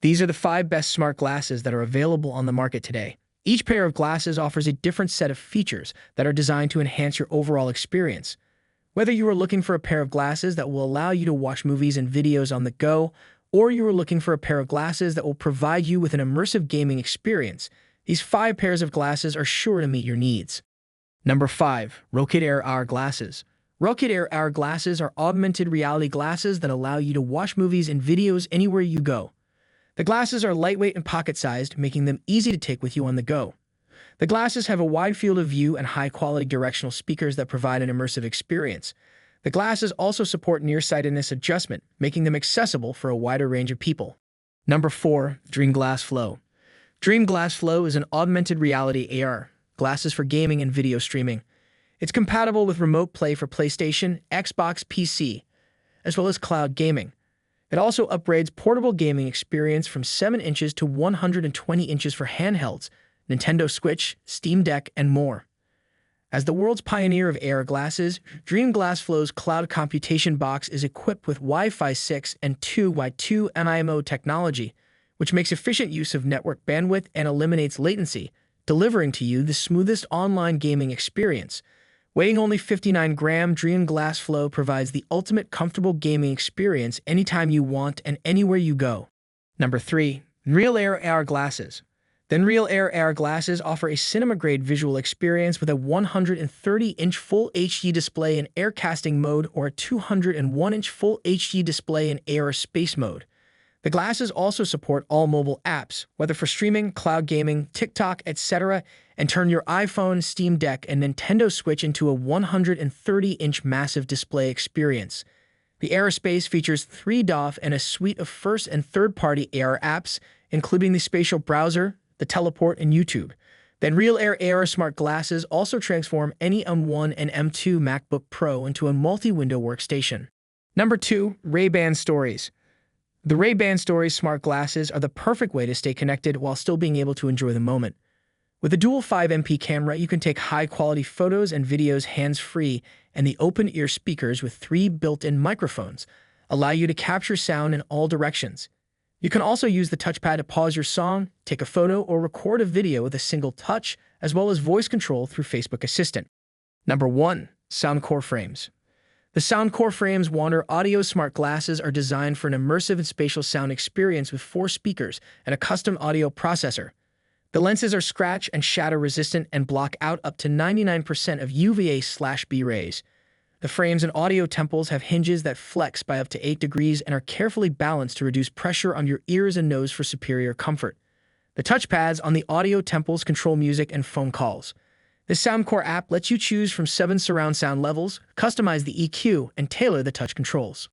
These are the 5 best smart glasses that are available on the market today. Each pair of glasses offers a different set of features that are designed to enhance your overall experience. Whether you are looking for a pair of glasses that will allow you to watch movies and videos on the go, or you are looking for a pair of glasses that will provide you with an immersive gaming experience, these 5 pairs of glasses are sure to meet your needs. Number 5. Rokid Air AR Glasses. Rokid Air AR Glasses are augmented reality glasses that allow you to watch movies and videos anywhere you go. The glasses are lightweight and pocket-sized, making them easy to take with you on the go. The glasses have a wide field of view and high-quality directional speakers that provide an immersive experience. The glasses also support nearsightedness adjustment, making them accessible for a wider range of people. Number 4. Dream Glass Flow. Dream Glass Flow is an augmented reality AR glasses for gaming and video streaming. It's compatible with remote play for PlayStation, Xbox, PC, as well as cloud gaming. It also upgrades portable gaming experience from 7 inches to 120 inches for handhelds, Nintendo Switch, Steam Deck, and more. As the world's pioneer of AR glasses, Dream Glass Flow's cloud computation box is equipped with Wi-Fi 6 and 2x2 MIMO technology, which makes efficient use of network bandwidth and eliminates latency, delivering to you the smoothest online gaming experience. Weighing only 59 grams, Dream Glass Flow provides the ultimate comfortable gaming experience anytime you want and anywhere you go. Number 3. Nreal Air AR Glasses. The Nreal Air AR Glasses offer a cinema-grade visual experience with a 130-inch Full HD display in air casting mode or a 201-inch Full HD display in AR space mode. The glasses also support all mobile apps, whether for streaming, cloud gaming, TikTok, etc., and turn your iPhone, Steam Deck, and Nintendo Switch into a 130-inch massive display experience. The AR space features 3 DOF and a suite of first- and third-party AR apps, including the Spatial Browser, the Teleport, and YouTube. The Nreal Air AR smart glasses also transform any M1 and M2 MacBook Pro into a multi-window workstation. Number 2. Ray-Ban Stories. The Ray-Ban Stories smart glasses are the perfect way to stay connected while still being able to enjoy the moment. With a dual 5MP camera, you can take high-quality photos and videos hands-free, and the open-ear speakers with 3 built-in microphones allow you to capture sound in all directions. You can also use the touchpad to pause your song, take a photo, or record a video with a single touch, as well as voice control through Facebook Assistant. Number 1. Soundcore Frames. The Soundcore Frames Wander Audio Smart Glasses are designed for an immersive and spatial sound experience with 4 speakers and a custom audio processor. The lenses are scratch and shatter resistant and block out up to 99% of UVA/B rays. The frames and audio temples have hinges that flex by up to 8 degrees and are carefully balanced to reduce pressure on your ears and nose for superior comfort. The touchpads on the audio temples control music and phone calls. The Soundcore app lets you choose from 7 surround sound levels, customize the EQ, and tailor the touch controls.